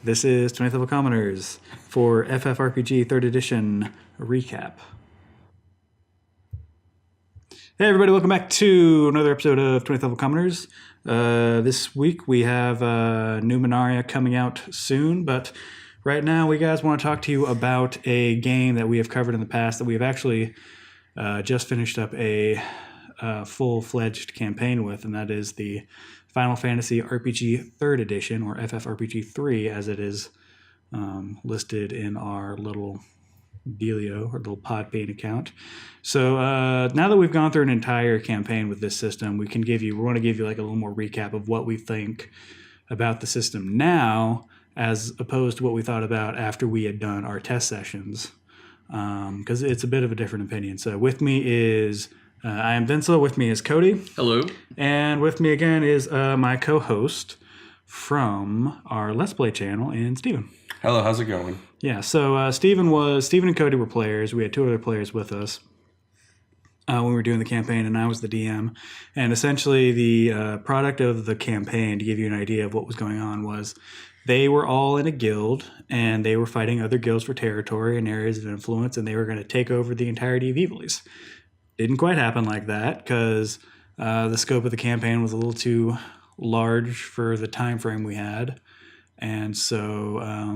This is 20th Level Commoners for FFRRPG 3rd Edition recap. Hey everybody, welcome back to another episode of 20th Level Commoners. This week we have Numenaria coming out soon, but right now we guys want to talk to you about a game that we have covered in the past that we have actually just finished up a full-fledged campaign with, and that is the Final Fantasy RPG 3rd Edition, or FFRPG 3 as it is listed in our little Dealio, or little Podbean account. So now that we've gone through an entire campaign with this system, we want to give you like a little more recap of what we think about the system now, as opposed to what we thought about after we had done our test sessions, because it's a bit of a different opinion. So with me is I am Vincel. With me is Cody. Hello. And with me again is my co-host from our Let's Play channel, and Stephan. Hello, how's it going? Yeah, so Stephan and Cody were players. We had two other players with us when we were doing the campaign, and I was the DM. And essentially the product of the campaign, to give you an idea of what was going on, was they were all in a guild, and they were fighting other guilds for territory and areas of influence, and they were going to take over the entirety of Evilise. Didn't quite happen like that, because the scope of the campaign was a little too large for the time frame we had. And so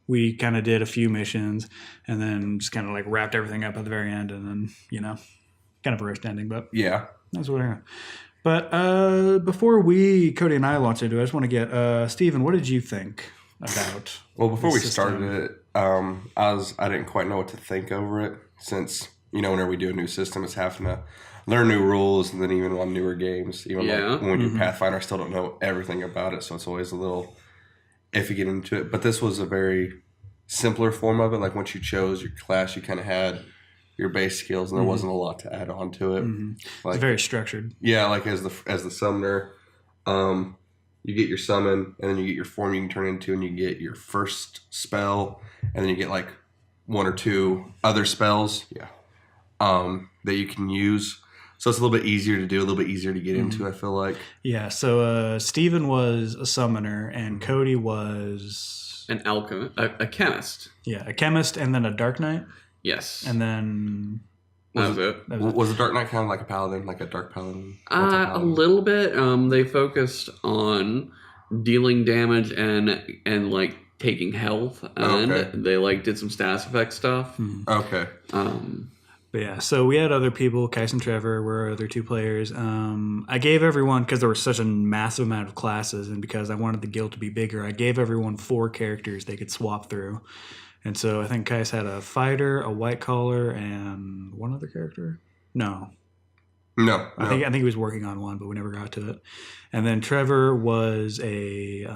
we kind of did a few missions and then just kind of like wrapped everything up at the very end, and then, kind of a rushed ending. But yeah, that's what I got. But before Cody and I launch into it, I just want to get Stephan, what did you think about Well, before we system? started it, I didn't quite know what to think over it, since, whenever we do a new system, it's having to learn new rules, and then even on newer games, even like when you're Pathfinder, I still don't know everything about it, so it's always a little iffy getting into it. But this was a very simpler form of it. Like once you chose your class, you kind of had your base skills, and there wasn't a lot to add on to it. Like, it's very structured. Yeah, like as the summoner, you get your summon, and then you get your form you can turn into, and you get your first spell, and then you get like one or two other spells. Yeah. That you can use. So it's a little bit easier to do, a little bit easier to get into, I feel like. Yeah, so Stephan was a summoner, and Cody was an alchemist, a chemist. Yeah, a chemist, and then a Dark Knight. Yes. And then that was it. Was the Dark Knight kind of like a paladin, like a dark paladin? A little bit. They focused on dealing damage and like taking health, and they did some status effect stuff. Okay. But yeah, so we had other people. Kais and Trevor were other two players. I gave everyone, because there was such a massive amount of classes, and because I wanted the guild to be bigger, I gave everyone 4 characters they could swap through. And so I think Kais had a fighter, a white collar, and one other character. No. I think he was working on one, but we never got to it. And then Trevor was a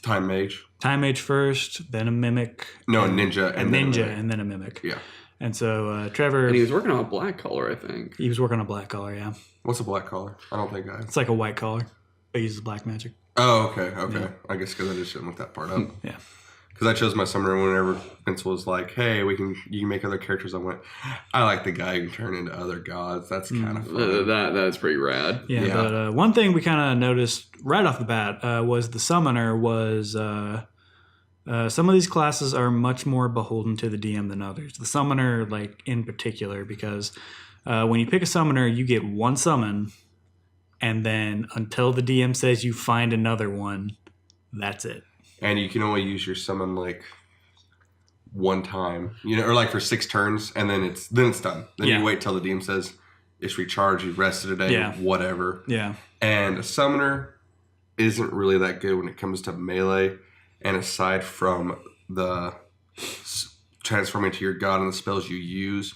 time mage. Time mage first, then a mimic. No, a ninja, and then a mimic. Yeah. And so Trevor... And he was working on a black collar, I think. He was working on a black collar, yeah. What's a black collar? I don't think It's like a white collar, but uses black magic. Oh, okay. Yeah. I guess because I just didn't look that part up. Yeah. Because I chose my summoner whenever Vincel was like, hey, you can make other characters. I went, I like the guy who can turn into other gods. That's kind of fun. That's pretty rad. Yeah. But one thing we kind of noticed right off the bat was the summoner was... some of these classes are much more beholden to the DM than others. The summoner, in particular, because when you pick a summoner, you get one summon, and then until the DM says you find another one, that's it. And you can only use your summon one time, or for 6 turns, and then it's done. Then you wait till the DM says it's recharged, you've rested a day, whatever. Yeah. And a summoner isn't really that good when it comes to melee. And aside from the transforming into your god and the spells you use,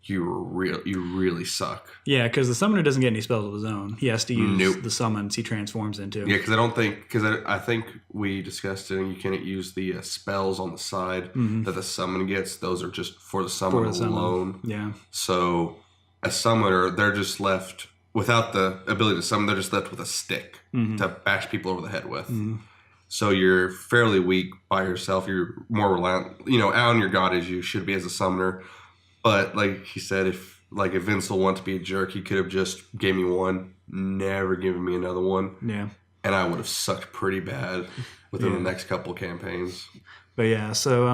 you really suck. Yeah, because the summoner doesn't get any spells of his own. He has to use the summons he transforms into. Yeah, because I think we discussed it, and you can't use the spells on the side that the summon gets. Those are just for the summon alone. Yeah. So a summoner, they're just left without the ability to summon. They're just left with a stick to bash people over the head with. So you're fairly weak by yourself. You're more reliant, out on your god as you should be as a summoner. But like he said, if Vincel wanted to be a jerk, he could have just gave me one, never given me another one. Yeah. and I would have sucked pretty bad within the next couple campaigns. But yeah, so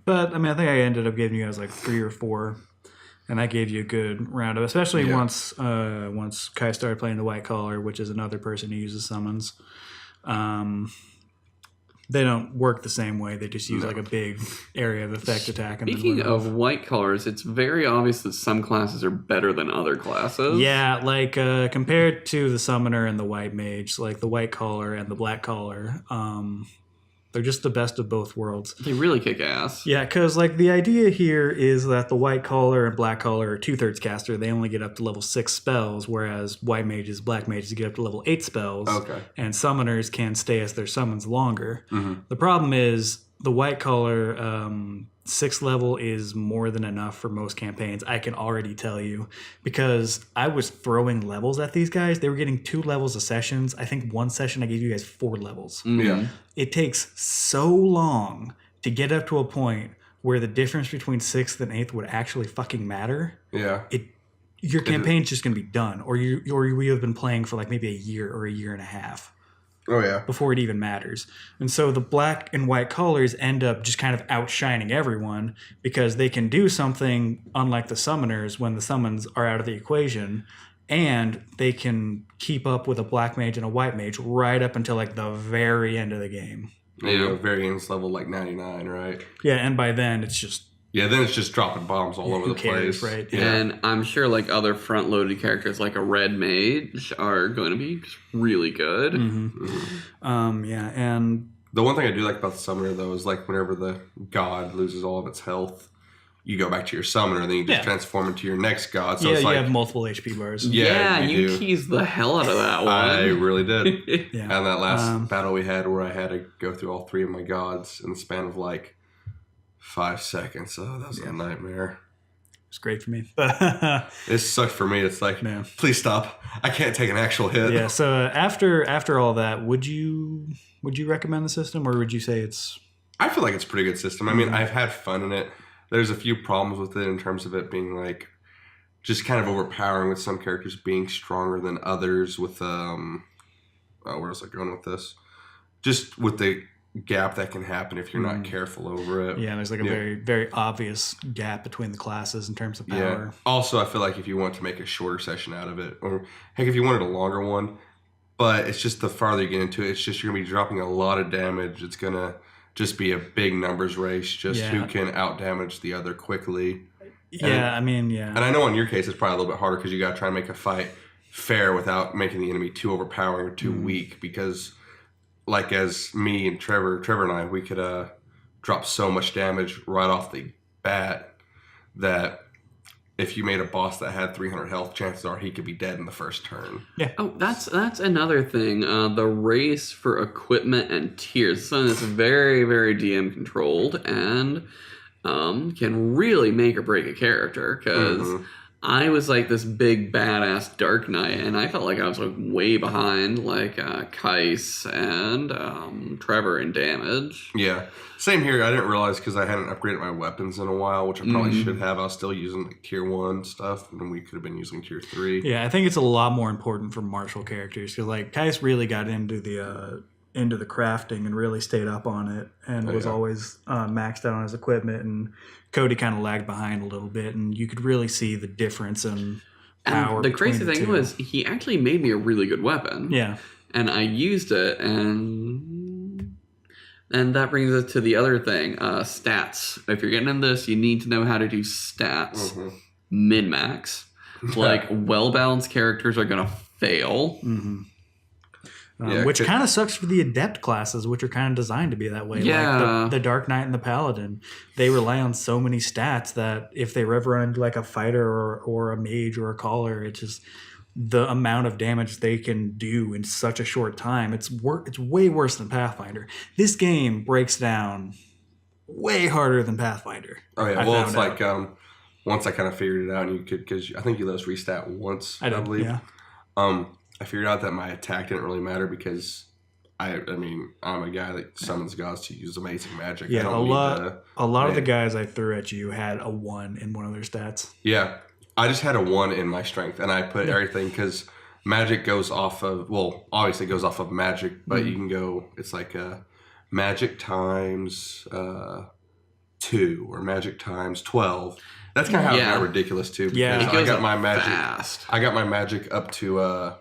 but I mean, I think I ended up giving you guys like 3 or 4, and that gave you a good round of, especially once Kai started playing the White Collar, which is another person who uses summons. They don't work the same way. They just use like a big area of effect attack. Speaking of White Collars, it's very obvious that some classes are better than other classes. Yeah, like compared to the Summoner and the White Mage, like the White Collar and the Black Collar, they're just the best of both worlds. They really kick ass. Yeah, because like the idea here is that the White Collar and Black Collar are 2/3 caster. They only get up to level 6 spells, whereas White Mages, Black Mages get up to level 8 spells. Okay. And Summoners can stay as their summons longer. Mm-hmm. The problem is the White Collar 6th level is more than enough for most campaigns. I can already tell you, because I was throwing levels at these guys. They were getting 2 levels of sessions. I think one session I gave you guys 4 levels. Mm-hmm. Yeah. It takes so long to get up to a point where the difference between 6th and 8th would actually fucking matter. Yeah. Your campaign's just going to be done, or we have been playing for like maybe a year or a year and a half. Oh, yeah. Before it even matters. And so the Black and White Collars end up just kind of outshining everyone because they can do something unlike the Summoners when the summons are out of the equation, and they can keep up with a Black Mage and a White Mage right up until like the very end of the game. Yeah. Variance level like 99, right? Yeah, and by then it's just... Yeah, then it's just dropping bombs all over the place. Right? Yeah. And I'm sure like other front-loaded characters like a Red Mage are going to be just really good. Mm-hmm. Mm-hmm. Yeah, and... The one thing I do like about the Summoner, though, is like whenever the god loses all of its health, you go back to your Summoner, and then you just transform into your next god. So it's like, you have multiple HP bars. Yeah, you teased the hell out of that one. I really did. Yeah. And that last battle we had where I had to go through all 3 of my gods in the span of like 5 seconds. Oh, that was a nightmare. It's great for me. It sucked for me. It's like, please stop. I can't take an actual hit. Yeah, so after all that, would you recommend the system, or would you say it's... I feel like it's a pretty good system. I mean, I've had fun in it. There's a few problems with it in terms of it being like just kind of overpowering, with some characters being stronger than others with where was I going with this? Just with the gap that can happen if you're not careful over it. Yeah, there's like a very, very obvious gap between the classes in terms of power. Yeah. Also, I feel like if you want to make a shorter session out of it, or heck, if you wanted a longer one, but it's just the farther you get into it, it's just you're going to be dropping a lot of damage. It's going to just be a big numbers race, just who can out damage the other quickly. Yeah, And I know in your case it's probably a little bit harder because you got to try and make a fight fair without making the enemy too overpowering or too weak, because like as me and Trevor and I, we could drop so much damage right off the bat that if you made a boss that had 300 health, chances are he could be dead in the first turn. Yeah. Oh, that's another thing. The race for equipment and tiers. Something that's very, very DM controlled and can really make or break a character. Because I was like this big badass Dark Knight, and I felt like I was like way behind like Kais and Trevor in damage. Yeah. Same here. I didn't realize because I hadn't upgraded my weapons in a while, which I probably should have. I was still using like tier 1 stuff, and we could have been using tier 3. Yeah, I think it's a lot more important for martial characters because like Kais really got into the crafting and really stayed up on it, and was always maxed out on his equipment. And Cody kind of lagged behind a little bit, and you could really see the difference in power. And the crazy thing was he actually made me a really good weapon. Yeah, and I used it, and that brings us to the other thing, stats. If you're getting into this, you need to know how to do stats. Min-max. Like, well-balanced characters are going to fail. Which kind of sucks for the adept classes, which are kind of designed to be that way. Yeah. Like the Dark Knight and the Paladin, they rely on so many stats that if they ever run into like a fighter or a mage or a caller, it's just the amount of damage they can do in such a short time. It's way worse than Pathfinder. This game breaks down way harder than Pathfinder. Oh yeah, well it's like once I kind of figured it out, and you could, because I think you let us restat once, I believe. Yeah. I figured out that my attack didn't really matter because I mean I'm a guy that summons gods to use amazing magic. Yeah, a lot of the guys I threw at you had a 1 in one of their stats. Yeah. I just had a 1 in my strength, and I put everything because magic goes off of, well, obviously it goes off of magic, but you can go, it's like magic times 2 or magic times 12. That's kind of how it got ridiculous too. Yeah, I got my magic. Fast. I got my magic up to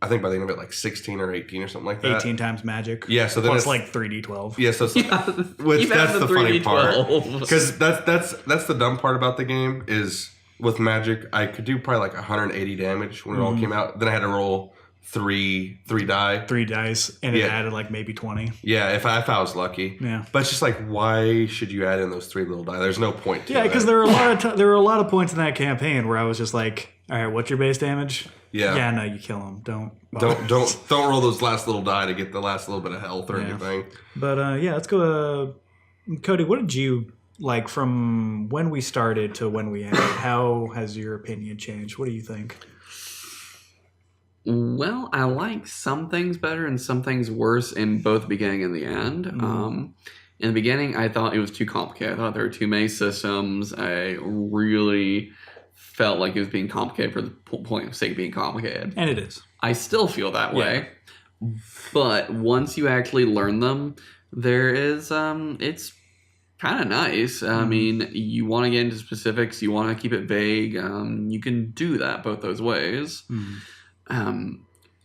I think by the end of it like 16 or 18 or something like that. 18 times magic. Yeah, so then it's like 3d12. Yeah, so it's, which that's the funny part. Because that's the dumb part about the game is with magic, I could do probably like 180 damage when it all came out. Then I had to roll three die. 3 dice, and it added like maybe 20. Yeah, if I was lucky. Yeah. But it's just like, why should you add in those 3 little die? There's no point to it. Yeah, because there were a lot of points in that campaign where I was just like, all right, what's your base damage? Yeah, no, you kill him. Don't roll those last little die to get the last little bit of health or anything. But let's go. Cody, what did you like from when we started to when we ended? How has your opinion changed? What do you think? Well, I like some things better and some things worse in both the beginning and the end. In the beginning, I thought it was too complicated. I thought there were too many systems. I really felt like it was being complicated for the point of sake of being complicated. And it is. I still feel that way. But once you actually learn them, there is, it's kind of nice. I mean, you want to get into specifics. You want to keep it vague. You can do that both those ways.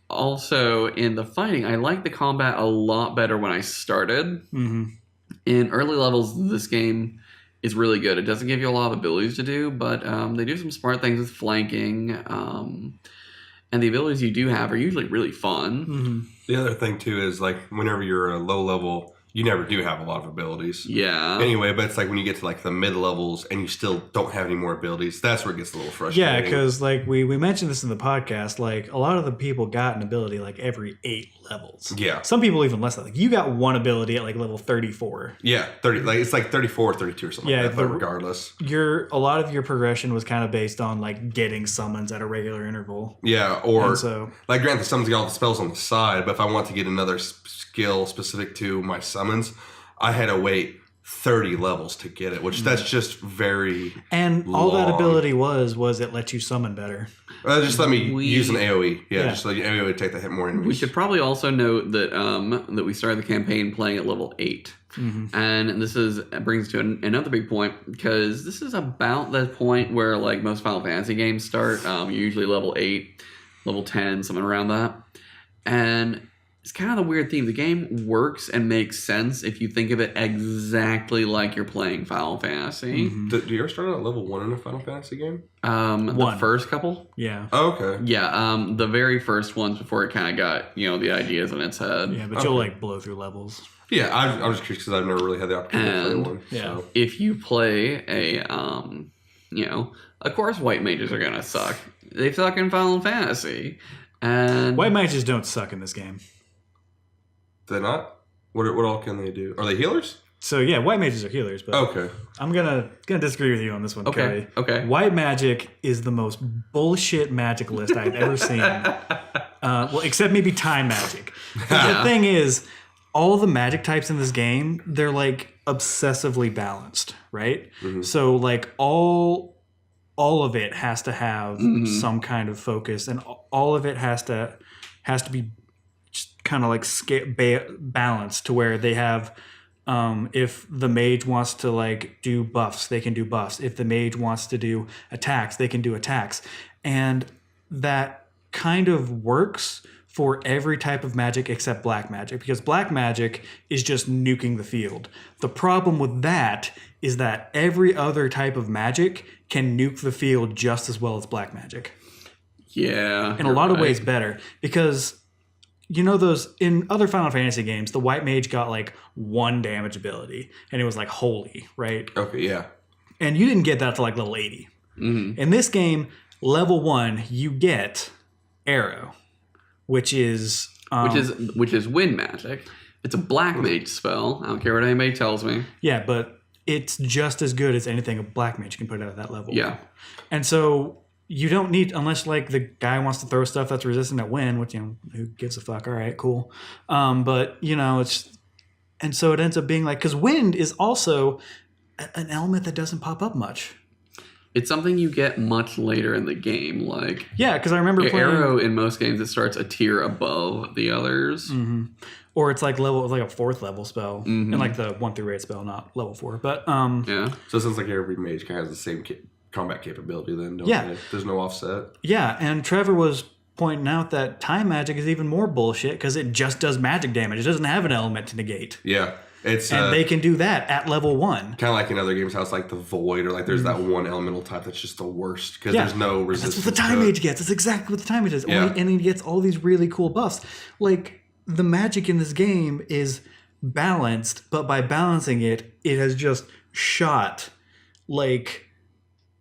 Also, in the fighting, I like the combat a lot better when I started. In early levels, this game is really good. It doesn't give you a lot of abilities to do, but they do some smart things with flanking. And the abilities you do have are usually really fun. The other thing, too, is like whenever you're a low level, you never do have a lot of abilities. Yeah. Anyway, but it's like when you get to like the mid levels and you still don't have any more abilities, that's where it gets a little frustrating. Yeah, because like we mentioned this in the podcast, like a lot of the people got an ability like every 8 levels. Yeah. Some people even less than like you got one ability at like level 34. Yeah, 30. Like it's like 34 or 32 or something. Like that. But regardless, a lot of your progression was kind of based on like getting summons at a regular interval. Yeah, or like granted, summons got all the spells on the side, but if I want to get another skill specific to my summons, I had to wait 30 levels to get it, which that's just very all that ability was it let you summon better. Just let me use an AoE. Yeah, just let you AoE take the hit more enemies. We should probably also note that that we started the campaign playing at level 8. And this brings to another big point, because this is about the point where like most Final Fantasy games start. Usually level 8, level 10, something around that. And it's kind of the weird theme. The game works and makes sense if you think of it exactly like you're playing Final Fantasy. Do you ever start at level 1 in a Final Fantasy game? The first couple? Yeah. Oh, okay. Yeah, the very first ones before it kind of got, the ideas in its head. Yeah, but you'll like blow through levels. Yeah, I'm just curious because I've never really had the opportunity to play one. Yeah. So. If you play of course white mages are going to suck. They suck in Final Fantasy. And white mages don't suck in this game. They're not? What all can they do? Are they healers? So yeah, white mages are healers, but okay. I'm gonna disagree with you on this one, Cody. Okay. White magic is the most bullshit magic list I've ever seen. Well, except maybe time magic. The thing is, all the magic types in this game, they're like obsessively balanced, right? So like all of it has to have some kind of focus, and all of it has to be kind of like balanced to where they have if the mage wants to like do buffs, they can do buffs. If the mage wants to do attacks, they can do attacks. And that kind of works for every type of magic except black magic, because black magic is just nuking the field. The problem with that is that every other type of magic can nuke the field just as well as black magic. Yeah. In a lot of ways better, because those in other Final Fantasy games, the white mage got like 1 damage ability, and it was like holy, right? Okay, yeah. And you didn't get that to like level 80. In this game, level 1, you get arrow, which is wind magic. It's a black mage spell. I don't care what anybody tells me. Yeah, but it's just as good as anything a black mage can put out at that level. Yeah. And so you don't need, unless like the guy wants to throw stuff that's resistant at wind, which who gives a fuck? All right, cool. But it's, and so it ends up being like, because wind is also an element that doesn't pop up much. It's something you get much later in the game. Like Yeah, because I remember playing arrow in most games. It starts a tier above the others. Mm-hmm. Or it's like a 4th level spell, and like the 1 through 8 spell, not level 4. But yeah, so it sounds like every mage kind of has the same combat capability. Then, don't Yeah. they? There's no offset. Yeah, and Trevor was pointing out that time magic is even more bullshit because it just does magic damage. It doesn't have an element to negate. Yeah, it's And they can do that at level 1. kind of like in other games how it's like the void, or like there's that one elemental type that's just the worst because Yeah. there's no resistance. That's what the time mage gets. That's exactly what the time mage is. Yeah. And he gets all these really cool buffs. Like, the magic in this game is balanced, but by balancing it, it has just shot, like,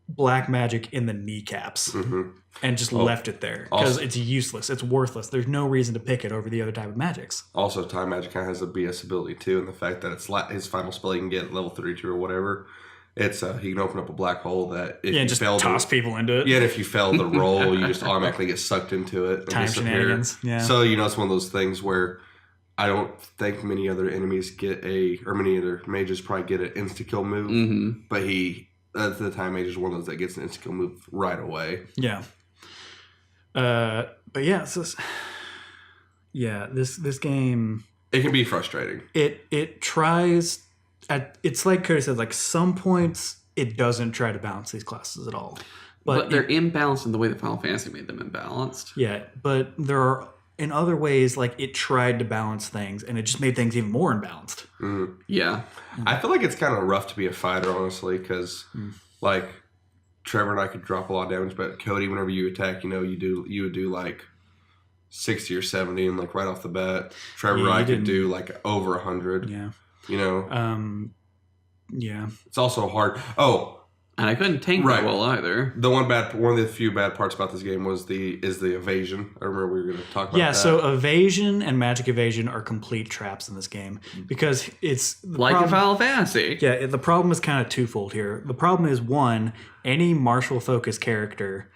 black magic in the kneecaps and just left it there because it's useless. It's worthless. There's no reason to pick it over the other type of magics. Also, time magic kind of has a BS ability too, and the fact that it's his final spell he can get at level 32 or whatever. It's he can open up a black hole that if you just fail toss people into it. Yeah, and if you fail the roll, you just automatically get sucked into it. And Time disappear. shenanigans. Yeah. So it's one of those things where I don't think many other enemies many other mages probably get an insta kill move, but the time mage is one of those that gets an insta kill move right away. Yeah. But yeah, this game, It can be frustrating. it tries it's like Cody said, like some points it doesn't try to balance these classes at all. but they're imbalanced in the way that Final Fantasy made them imbalanced. Yeah, but there are in other ways like it tried to balance things and it just made things even more imbalanced. Yeah, I feel like it's kind of rough to be a fighter, honestly, because like Trevor and I could drop a lot of damage, but Cody, whenever you attack, you would do like 60 or 70, and like right off the bat, Trevor and I could do like over 100. Yeah. Yeah. It's also hard. Oh, and I couldn't tank that well either. one of the few bad parts about this game is the evasion. I remember we were going to talk about that. Yeah, so evasion and magic evasion are complete traps in this game because it's Like in Final Fantasy. Yeah, the problem is kind of twofold here. The problem is, one, any martial focused character,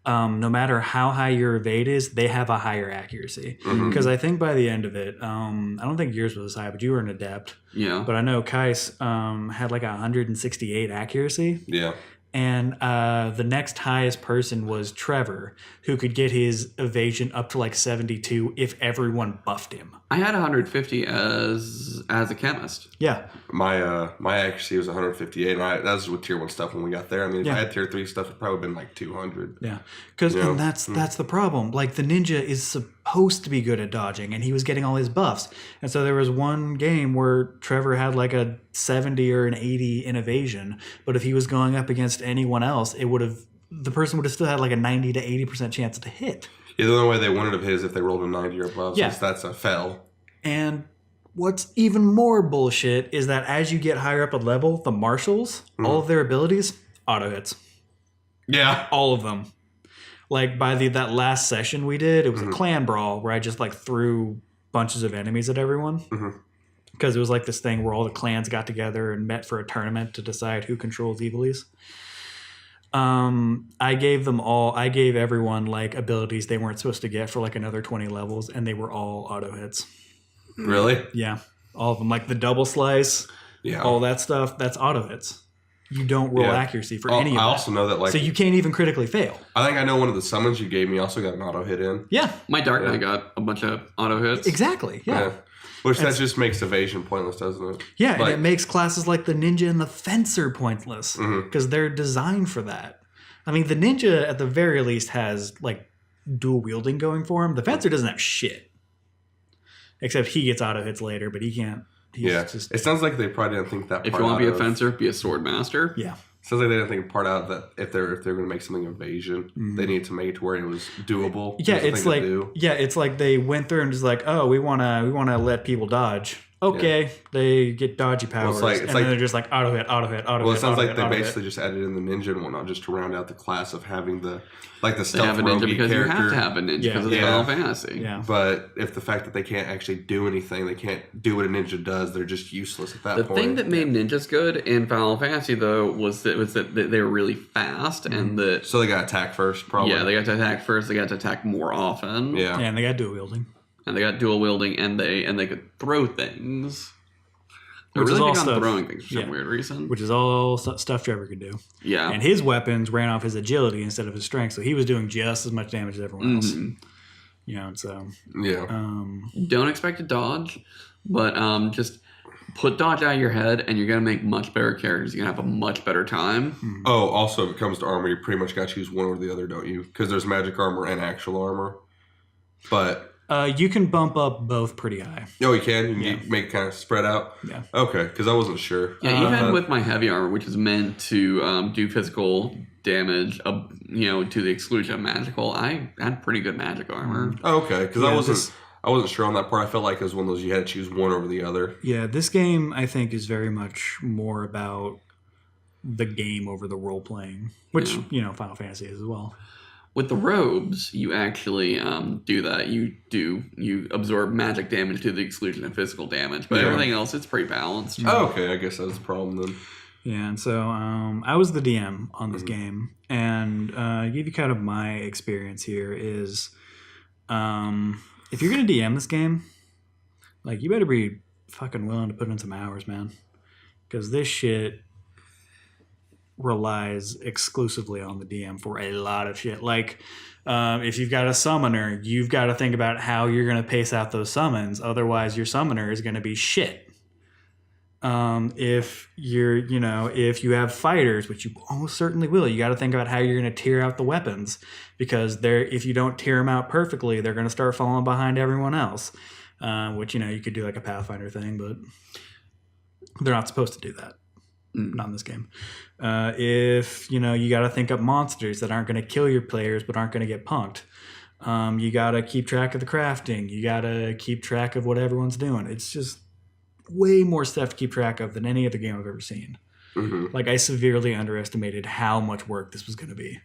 no matter how high your evade is, they have a higher accuracy. Because I think by the end of it, I don't think yours was as high, but you were an adept. Yeah. But I know Kais had like 168 accuracy. Yeah. And the next highest person was Trevor, who could get his evasion up to like 72 if everyone buffed him. I had 150 as a chemist. Yeah. My accuracy was 158, and that was with tier 1 stuff when we got there. I mean, if I had tier 3 stuff, it'd probably been like 200. Yeah. Because and that's the problem. Like, the ninja is supposed to be good at dodging, and he was getting all his buffs. And so there was one game where Trevor had like a 70 or an 80 in evasion, but if he was going up against anyone else, the person would have still had like a 90 to 80% chance to hit. Yeah, the only way they wanted of his if they rolled a 90 or above, since that's a fail. And what's even more bullshit is that as you get higher up a level, the marshals, all of their abilities, auto hits. Yeah. All of them. Like by that last session we did, it was a clan brawl where I just like threw bunches of enemies at everyone. Because it was like this thing where all the clans got together and met for a tournament to decide who controls Evilies. I gave everyone like abilities they weren't supposed to get for like another 20 levels, and they were all auto hits. Really? Yeah. All of them. Like the double slice, all that stuff, that's auto hits. You don't roll accuracy for any of that. I also know that like... So you can't even critically fail. I think I know one of the summons you gave me also got an auto hit in. Yeah. My Dark Knight got a bunch of auto hits. Exactly. Yeah. Which that just makes evasion pointless, doesn't it? Yeah, and it makes classes like the ninja and the fencer pointless because they're designed for that. I mean, the ninja at the very least has like dual wielding going for him. The fencer doesn't have shit, except he gets auto hits later, but he can't. It sounds like they probably didn't think that. If you want to be a fencer, be a sword master. Yeah. Sounds like they didn't think part out that if they're going to make something evasion, they need to make it to where it was doable. Yeah, it's like they went through and just like, oh, we wanna let people dodge. Okay, they get dodgy powers, and then they're just like auto hit. Well, it sounds like they basically just added in the ninja and whatnot just to round out the class of having the stealth rogue because character. You have to have a ninja because it's Final Fantasy. Yeah. But if the fact that they can't actually do anything, they can't do what a ninja does, they're just useless at that point. The thing that made ninjas good in Final Fantasy though was that they were really fast and that so they got to attack first, probably. Yeah, they got to attack first. They got to attack more often. Yeah, and they got dual wielding. And they got dual wielding, and they could throw things. They're Which really is all big on stuff. throwing things for Yeah. some weird reason. Which is all stuff Trevor could do. Yeah. And his weapons ran off his agility instead of his strength, so he was doing just as much damage as everyone else. You know, so Yeah. Don't expect to dodge, but just put dodge out of your head, and you're gonna make much better characters. You're gonna have a much better time. Oh, also, if it comes to armor, you pretty much got to choose one or the other, don't you? Because there's magic armor and actual armor. But you can bump up both pretty high. oh, you can. You can make it kind of spread out. Yeah. Okay, because I wasn't sure. Yeah, even with my heavy armor, which is meant to do physical damage, to the exclusion of magical, I had pretty good magic armor. Oh, okay, because I wasn't sure on that part. I felt like it was one of those you had to choose one over the other. Yeah, this game I think is very much more about the game over the role playing, which Final Fantasy is as well. With the robes, you actually do that. You absorb magic damage to the exclusion of physical damage, but everything else, it's pretty balanced. Oh, okay, I guess that's the problem then. Yeah, and so I was the DM on this game, and give you kind of my experience here is, if you're gonna DM this game, like you better be fucking willing to put in some hours, man, because this shit relies exclusively on the DM for a lot of shit. Like, if you've got a summoner, you've got to think about how you're going to pace out those summons. Otherwise, your summoner is going to be shit. If you have fighters, which you almost certainly will, you got to think about how you're going to tier out the weapons, because if you don't tier them out perfectly, they're going to start falling behind everyone else. Which you could do like a Pathfinder thing, but they're not supposed to do that. Not in this game. If you got to think up monsters that aren't going to kill your players but aren't going to get punked. You got to keep track of the crafting. You got to keep track of what everyone's doing. It's just way more stuff to keep track of than any other game I've ever seen. Mm-hmm. Like, I severely underestimated how much work this was going to be.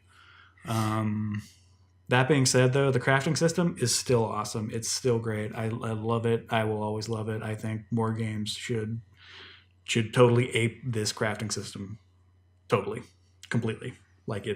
That being said, though, the crafting system is still awesome. It's still great. I love it. I will always love it. I think more games should totally ape this crafting system. Totally. Completely. Like,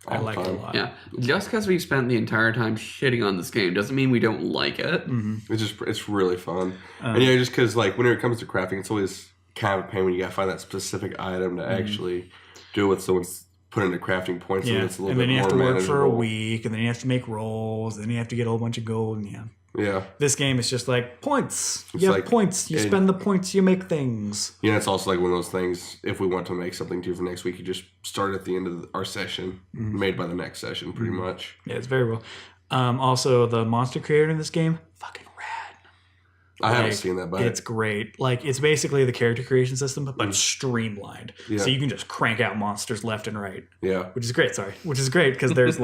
I like it a lot. Yeah. Just because we've spent the entire time shitting on this game doesn't mean we don't like it. Mm-hmm. It's really fun. And just because, like, when it comes to crafting, it's always kind of a pain when you got to find that specific item to actually do what someone's put into crafting points. Yeah. It's a little and then bit you have more to work manageable. for a week, and then you have to make rolls, and then you have to get a whole bunch of gold, and Yeah. This game is just like points. It's You have like- points. You spend the points, you make things. It's also like one of those things, if we want to make something too for next week, you just start at the end of our session, made by the next session, pretty much. Yeah, it's very well. Also, the monster creator in this game, fucking rad. I haven't seen that, but It's great. Like, it's basically the character creation system, but streamlined. Yeah. So you can just crank out monsters left and right. yeah. Which is great, because there's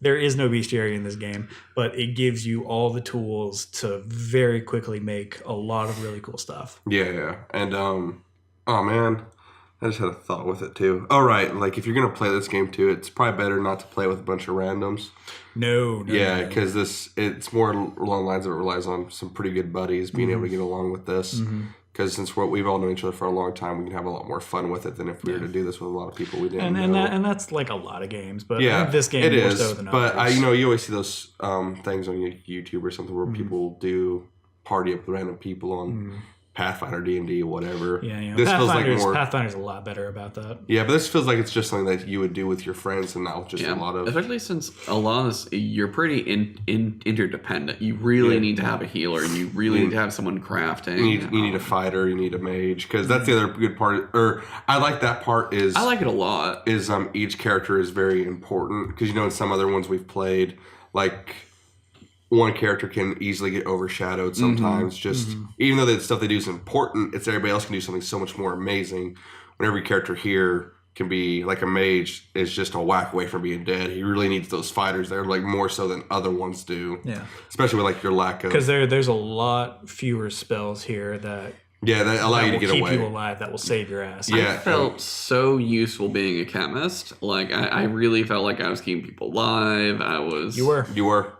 there is no bestiary in this game, but it gives you all the tools to very quickly make a lot of really cool stuff. Yeah. And, oh man, I just had a thought with it too. All right, like if you're going to play this game too, it's probably better not to play with a bunch of randoms. No. Yeah, because it's more along the lines of it relies on some pretty good buddies being able to get along with this. Because since we've all known each other for a long time, we can have a lot more fun with it than if we were to do this with a lot of people we didn't know. And that's like a lot of games, but Yeah, this game it more is. so than but others. you always see those things on YouTube or something where people do party up with random people on Pathfinder, D&D, whatever. Yeah, This feels like Pathfinder's a lot better about that. Yeah, but this feels like it's just something that you would do with your friends and not just a lot of... Especially since a lot of this, you're pretty interdependent. You really need to have a healer. You really need to have someone crafting. You need a fighter, you need a mage, because that's the other good part. Or I like that part is... I like it a lot. Is each character is very important, because in some other ones we've played, like... one character can easily get overshadowed sometimes. Even though the stuff they do is important, it's everybody else can do something so much more amazing. When every character here can be like a mage is just a whack away from being dead. He really needs those fighters there, like more so than other ones do. Yeah, especially with like your lack of, because there's a lot fewer spells here that allow you to get keep away. you alive, that will save your ass. Yeah, I felt so useful being a chemist. Like I really felt like I was keeping people alive. You were.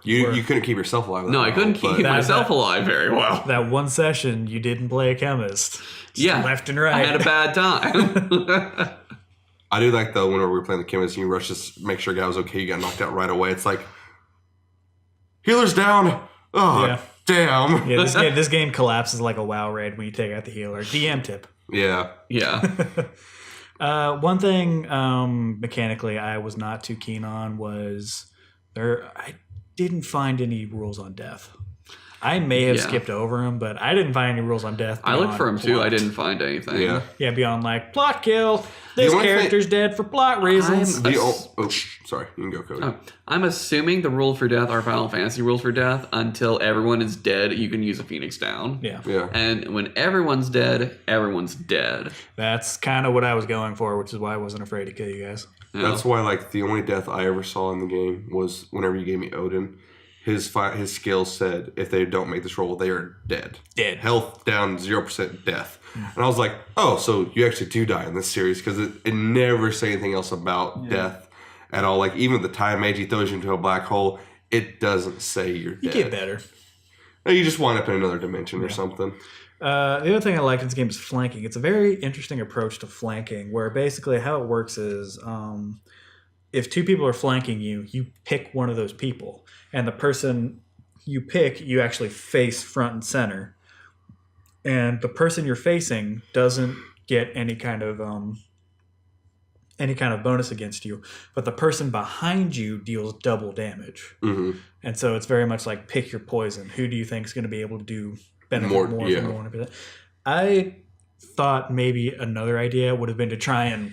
You couldn't keep yourself alive. No, I couldn't keep myself alive very well. That one session you didn't play a chemist. Just left and right. I had a bad time. I do like though whenever we were playing the chemist, you rush to make sure a guy was okay. You got knocked out right away. It's like healer's down. Oh, Yeah. Damn. Yeah, this game collapses like a WoW raid when you take out the healer. DM tip. Yeah. One thing mechanically I was not too keen on was I didn't find any rules on death. I may have skipped over them, but I didn't find any rules on death. I looked for them too. I didn't find anything. Yeah, beyond like plot kill. This character's dead for plot reasons. Sorry, you can go, Cody. I'm assuming the rules for death are Final Fantasy rules for death. Until everyone is dead, you can use a Phoenix down. Yeah. And when everyone's dead, everyone's dead. That's kind of what I was going for, which is why I wasn't afraid to kill you guys. Yeah. That's why, like, the only death I ever saw in the game was whenever you gave me Odin. His skill said if they don't make this roll, they are dead. Health down 0%, death. And I was like, oh, so you actually do die in this series because it never say anything else about death at all. Like, even the time Magi throws you into a black hole, it doesn't say you're dead. You get better. You just wind up in another dimension or something. The other thing I liked in this game is flanking. It's a very interesting approach to flanking where basically how it works is if two people are flanking you, you pick one of those people. And the person you pick, you actually face front and center. And the person you're facing doesn't get any kind of bonus against you, but the person behind you deals double damage. Mm-hmm. And so it's very much like pick your poison. Who do you think is going to be able to do benefit more from one of it? I thought maybe another idea would have been to try and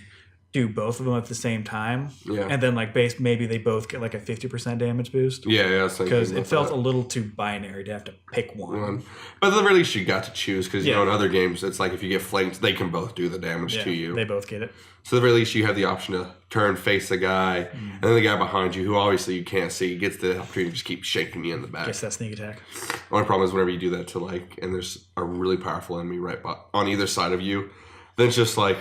do both of them at the same time, and then like maybe they both get like a 50% damage boost. Because it felt a little too binary to have to pick one. But at the very least, you got to choose because you know in other games it's like if you get flanked, they can both do the damage to you. They both get it. So at the very least, you have the option to turn, face the guy, and then the guy behind you, who obviously you can't see, gets the opportunity to just keep shaking you in the back. Guess that sneak attack. The only problem is whenever you do that and there's a really powerful enemy right on either side of you, then it's just like,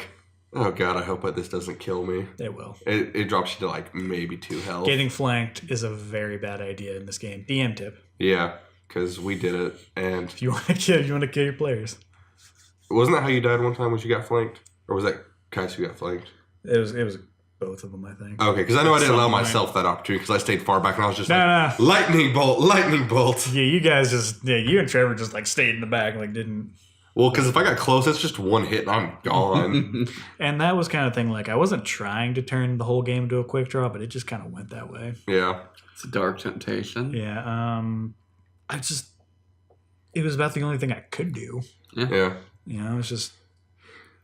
oh god, I hope this doesn't kill me. It will. It drops you to like maybe 2 health. Getting flanked is a very bad idea in this game. DM tip. Yeah, because we did it, and if you want to kill your players. Wasn't that how you died one time when you got flanked, or was that Kais who got flanked? It was both of them, I think. Okay, because I know I didn't allow myself that opportunity because I stayed far back and I was just lightning bolt. Yeah, you guys you and Trevor just like stayed in the back, like didn't. Well, because if I got close, it's just one hit and I'm gone. And that was kind of thing, like, I wasn't trying to turn the whole game into a quick draw, but it just kind of went that way. Yeah. It's a dark temptation. Yeah. It was about the only thing I could do. Yeah. You know, it's just.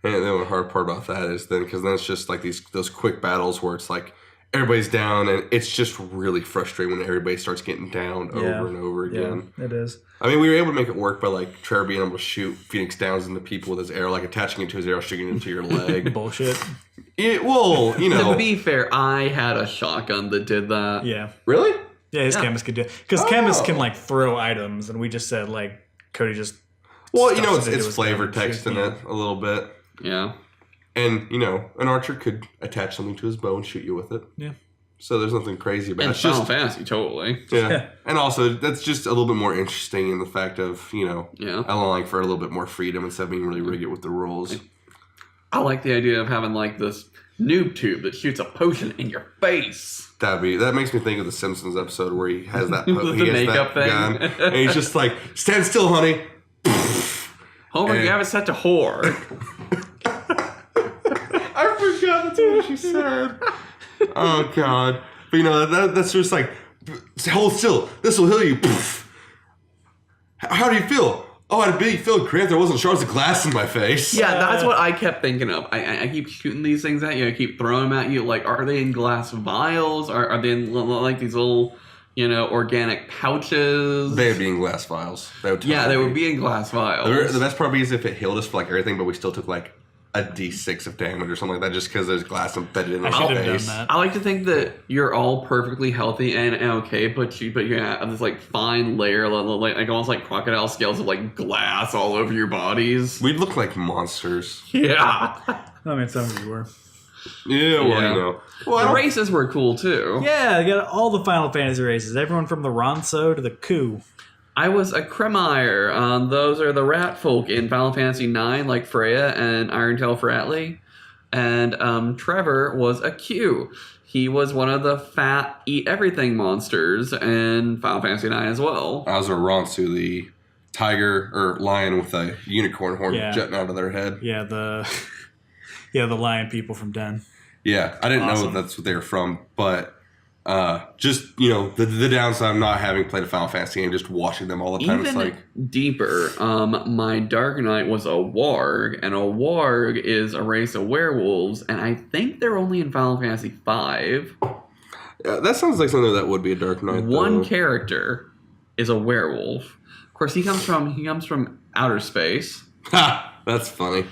And then the hard part about that is because then it's just like those quick battles where it's like everybody's down and it's just really frustrating when everybody starts getting down over and over again. Yeah, it is. I mean, we were able to make it work by like Trevor being able to shoot Phoenix Downs into people with his arrow, like attaching it to his arrow, shooting it into your leg. Bullshit. Well, you know. To be fair, I had a shotgun that did that. Yeah. Really? Yeah, his chemist could do it. Because chemists can like throw items, and we just said like Cody just. Well, you know, it's flavor text in it a little bit. Yeah. And, you know, an archer could attach something to his bow and shoot you with it. Yeah. So there's nothing crazy about it. And Final Fantasy, totally. Yeah. And also, that's just a little bit more interesting in the fact of, you know, allowing for a little bit more freedom instead of being really rigid with the rules. I like the idea of having, like, this noob tube that shoots a potion in your face. That makes me think of the Simpsons episode where he has that makeup thing. Gun, and he's just like, stand still, honey. Homer, you have it set to whore. I forgot that's what she said. Oh, God. But, you know, that's just like, hold still. This will heal you. How do you feel? Oh, I had a big filled cramp. There wasn't shards of glass in my face. Yeah, that's what I kept thinking of. I keep shooting these things at you. I keep throwing them at you. Like, are they in glass vials? Are they in, like, these little, you know, organic pouches? They would be in glass vials. They would be in glass vials. The best part is if it healed us for, like, everything, but we still took, like, a D6 of damage or something like that just because there's glass embedded in our face. I like to think that you're all perfectly healthy and okay, but you have this like fine layer, like almost like crocodile scales of like glass all over your bodies. We'd look like monsters. Yeah. I mean, some of you were. Yeah, well, you know. Well, the races were cool too. Yeah, you got all the Final Fantasy races. Everyone from the Ronso to the Coup. I was a Kremire. Those are the rat folk in Final Fantasy IX, like Freya and Irontail Fratly. And Trevor was a Q. He was one of the fat eat everything monsters in Final Fantasy IX as well. I was a Ronsu, the tiger or lion with a unicorn horn jutting out of their head. Yeah, the lion people from Den. Yeah, I didn't know that's what they were from, but just, the downside of not having played a Final Fantasy game, just watching them all the time, Even it's like... deeper, my Dark Knight was a warg, and a warg is a race of werewolves, and I think they're only in Final Fantasy V. Yeah, that sounds like something that would be a Dark Knight, One character is a werewolf. Of course, he comes from outer space. Ha! That's funny.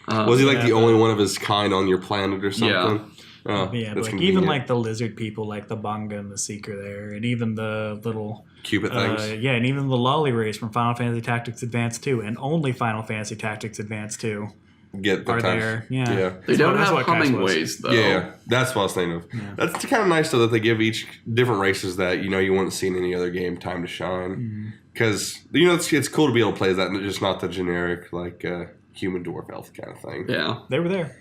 Was he the only one of his kind on your planet or something? Yeah. Oh, yeah, but even the lizard people, like the Bunga and the Seeker there, and even the little Cupid things. And even the Lolly race from Final Fantasy Tactics Advance 2, and only Final Fantasy Tactics Advance 2 are there. Yeah. They don't have Hummingways, though. Yeah, that's what I was thinking of. Yeah. That's kind of nice, though, that they give each different races that, you wouldn't see in any other game time to shine. Because, it's cool to be able to play that, and just not the generic, human dwarf elf kind of thing. Yeah. They were there.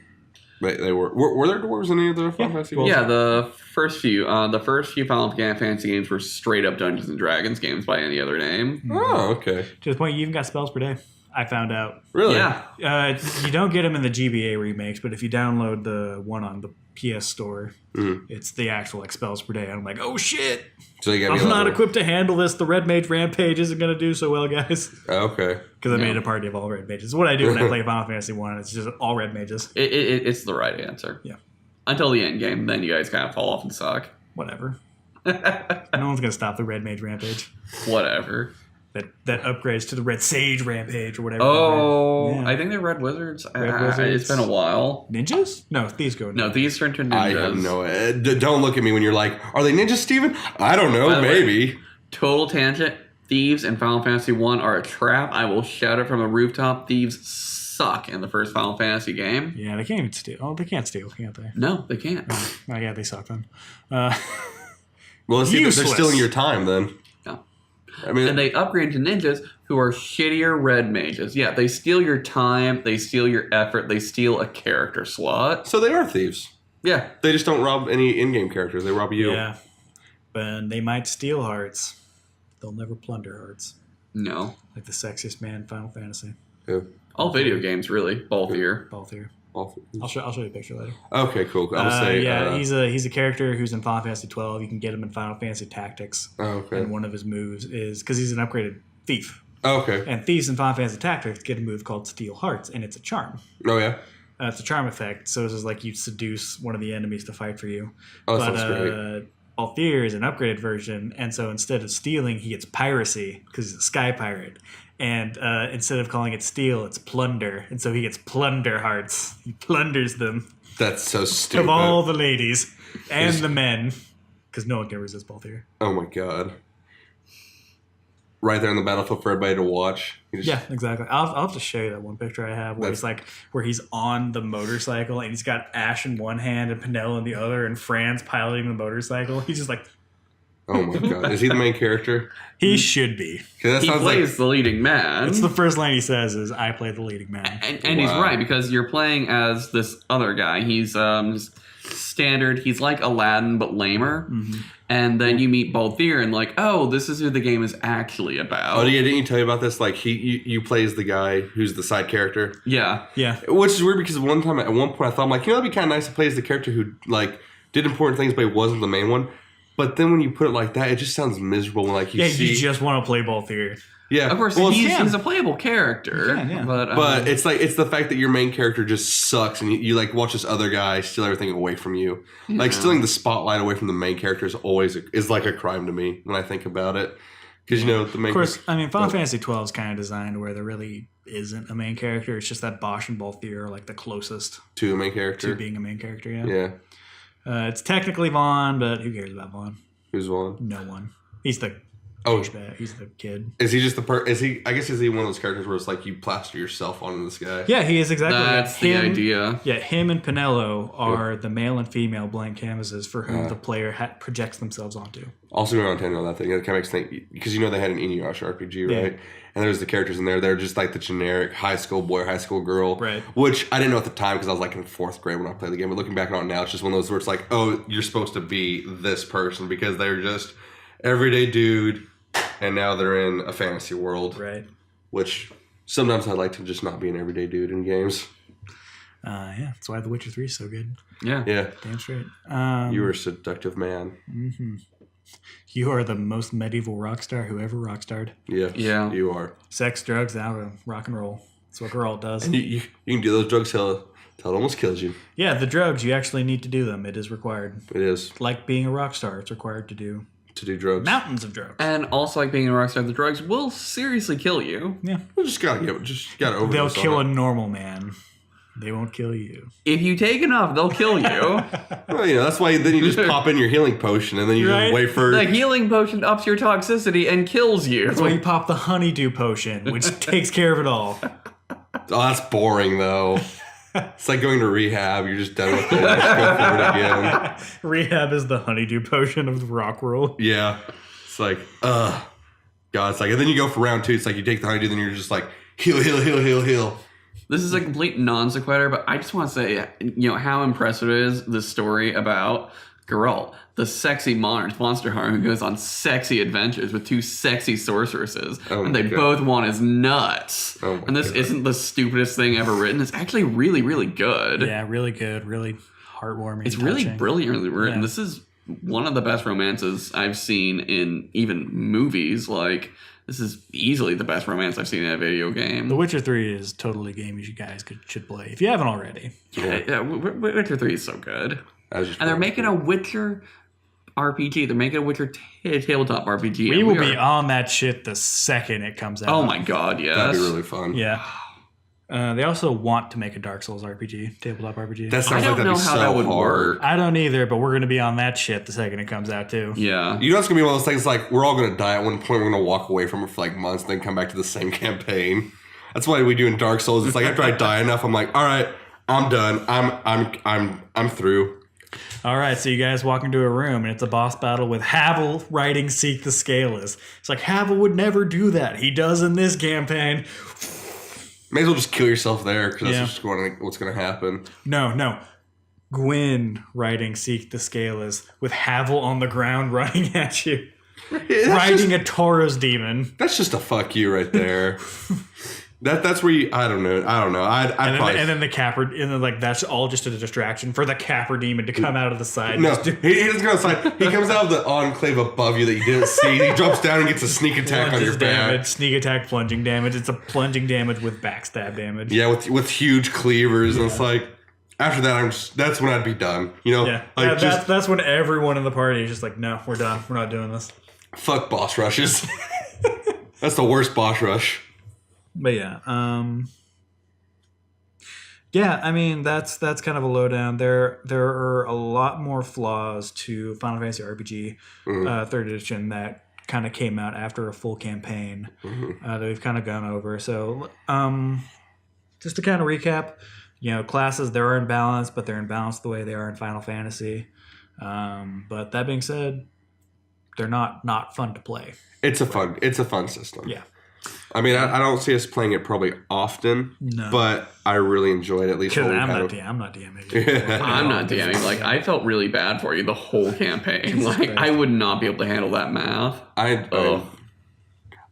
They were there dwarves in any of the Final Fantasy games? Yeah, the first few Final Fantasy games were straight up Dungeons and Dragons games by any other name. Oh, okay. To the point you even got spells per day. I found out. Really? Yeah. You don't get them in the GBA remakes, but if you download the one on the PS Store, it's the actual spells per day. And I'm like, oh shit! So you got I'm not equipped to handle this. The Red Mage Rampage isn't going to do so well, guys. Okay. Because I made a party of all Red Mages. It's what I do when I play Final Fantasy 1. It's just all Red Mages. It's the right answer. Yeah. Until the end game, then you guys kind of fall off and suck. Whatever. No one's going to stop the Red Mage Rampage. Whatever. That upgrades to the Red Sage Rampage or whatever. Oh, yeah. I think they're Red Wizards. Wizards. It's been a while. Ninjas? No, thieves go. No, thieves turn to ninjas. I have no idea. Don't look at me when you're like, are they ninjas, Stephen? I don't know. Maybe. Total tangent. Thieves in Final Fantasy 1 are a trap. I will shout it from a rooftop. Thieves suck in the first Final Fantasy game. Yeah, they can't even steal. Oh, they can't steal, can't they? No, they can't. Oh yeah, they suck then. Well, see, they're stealing your time then. I mean, and they upgrade to ninjas who are shittier red mages. Yeah, they steal your time, they steal your effort, they steal a character slot. So they are thieves. Yeah. They just don't rob any in-game characters. They rob you. Yeah. But they might steal hearts. They'll never plunder hearts. No. Like the sexiest man in Final Fantasy. Yeah. All video games, really. Both here. I'll show you a picture later. Okay, cool. He's a character who's in Final Fantasy 12. You can get him in Final Fantasy Tactics. Oh, okay. And one of his moves is because he's an upgraded thief. Oh, okay. And thieves in Final Fantasy Tactics get a move called Steal Hearts, and it's a charm. Oh yeah. It's a charm effect, so it's just like you seduce one of the enemies to fight for you. Oh, that sounds great. Balthier is an upgraded version, and so instead of stealing, he gets piracy because he's a sky pirate. And instead of calling it steal, it's plunder. And so he gets plunder hearts. He plunders them. That's so stupid. Of all the ladies and the men. Because no one can resist Balthier. Oh my god. Right there on the battlefield for everybody to watch. Yeah, exactly. I'll have to show you that one picture I have where he's on the motorcycle and he's got Ash in one hand and Penel in the other and Franz piloting the motorcycle. He's just like... Oh my god. Is he the main character? He should be. He plays the leading man. It's the first line he says is, I play the leading man. And he's right, because you're playing as this other guy. He's standard. He's like Aladdin, but lamer. Mm-hmm. And then you meet Balthier and like, oh, this is who the game is actually about. Oh, yeah, didn't you tell me about this? Like, you plays the guy who's the side character. Yeah. Yeah. Which is weird because at one point I thought, I'm like, that'd be kind of nice to play as the character who, like, did important things, but he wasn't the main one. But then when you put it like that, it just sounds miserable when, like, you see... you just want to play Balthier. Yeah. Of course, he's a playable character. Yeah. But it's like, it's the fact that your main character just sucks and you like, watch this other guy steal everything away from you. Yeah. Like, stealing the spotlight away from the main character is like a crime to me when I think about it. Because, the main... Of course, I mean, Final Fantasy 12 is kind of designed where there really isn't a main character. It's just that Bosch and Balthier are, like, the closest... To a main character? To being a main character, Yeah. It's technically Vaughn, but who cares about Vaughn? Who's Vaughn? No one. He's the he's the kid. Is he just is he one of those characters where it's like you plaster yourself onto this guy? Yeah, he is exactly That's the idea. Yeah, him and Penelo are the male and female blank canvases for whom the player projects themselves onto. Also going on to that thing, it kind of makes me think, because they had an Inuyasha RPG, right? and there's the characters in there. They're just like the generic high school boy, high school girl. Right. Which I didn't know at the time because I was like in 4th grade when I played the game. But looking back on it now, it's just one of those where it's like, oh, you're supposed to be this person because they're just everyday dude, and now they're in a fantasy world. Right. Which sometimes I'd like to just not be an everyday dude in games. Yeah, that's why The Witcher 3 is so good. Yeah. Yeah. Damn straight. You were a seductive man. Mm-hmm. You are the most medieval rock star who ever rock starred. Yeah. Yeah. You are. Sex, drugs, and rock and roll. That's what Geralt does. And you can do those drugs till it almost kills you. Yeah, the drugs, you actually need to do them. It is required. It is. Like being a rock star, it's required to do drugs. mountains of drugs. And also, like being a rock star, the drugs will seriously kill you. Yeah. You just gotta overdose. They'll kill a normal man. They won't kill you. If you take enough, they'll kill you. Well, that's why then you just pop in your healing potion and then you Right? just wait for... The healing potion ups your toxicity and kills you. That's why you pop the honeydew potion, which takes care of it all. Oh, that's boring, though. It's like going to rehab. You're just done with it. Just go for it again. Rehab is the honeydew potion of the rock world. Yeah. It's like, God, it's like... And then you go for round 2. It's like you take the honeydew, then you're just like, heal, heal, heal, heal, heal. This is a complete non sequitur, but I just want to say, how impressive it is, this story about Geralt, the sexy monster hunter who goes on sexy adventures with 2 sexy sorceresses, and they both want his nuts. And this isn't the stupidest thing ever written. It's actually really, really good. Yeah, really good, really heartwarming. It's really touching. brilliantly written. Yeah. This is one of the best romances I've seen in even movies. Like, this is easily the best romance I've seen in a video game. The Witcher 3 is totally a game you guys should play if you haven't already. Yeah, Witcher 3 is so good. And they're making a Witcher RPG. They're making a Witcher tabletop RPG. We will be on that shit the second it comes out. Oh my god, yes. That'd be really fun. Yeah. They also want to make a Dark Souls RPG, tabletop RPG. That sounds I like don't that'd know be how so that would hard. work. I don't either, but we're going to be on that shit the second it comes out too. Yeah. It's going to be one of those things like we're all going to die at one point. We're going to walk away from it for like months, then come back to the same campaign. That's why we do in Dark Souls. It's like after I die enough, I'm like, all right, I'm done. I'm through. All right, so you guys walk into a room and it's a boss battle with Havel writing Seek the Scaleless. It's like Havel would never do that. He does in this campaign. May as well just kill yourself there because that's just what's going to happen. No. Gwyn writing Seek the Scaleless with Havel on the ground running at you. Yeah, riding a Taurus demon. That's just a fuck you right there. That's where you... I don't know. And then the Capper... And then, like, that's all just a distraction for the Capper demon to come out of the side. No, he doesn't go outside. He comes out of the enclave above you that you didn't see. He drops down and gets a sneak attack on your damage, back. Sneak attack, plunging damage. It's a plunging damage with backstab damage. Yeah, with huge cleavers. And it's like... After that, that's when I'd be done. Yeah. Like That's when everyone in the party is just like, no, we're done. We're not doing this. Fuck boss rushes. That's the worst boss rush. But yeah, I mean that's kind of a lowdown. There are a lot more flaws to Final Fantasy RPG 3rd edition that kind of came out after a full campaign that we've kind of gone over. So just to kind of recap, classes, they're in balance, but they're in balance the way they are in Final Fantasy. But that being said, they're not fun to play. It's a fun system. Yeah. I mean, I don't see us playing it probably often, but I really enjoy it at least. Because I'm not DMing. I'm not DMing. Like, I felt really bad for you the whole campaign. Like, I would not be able to handle that math. I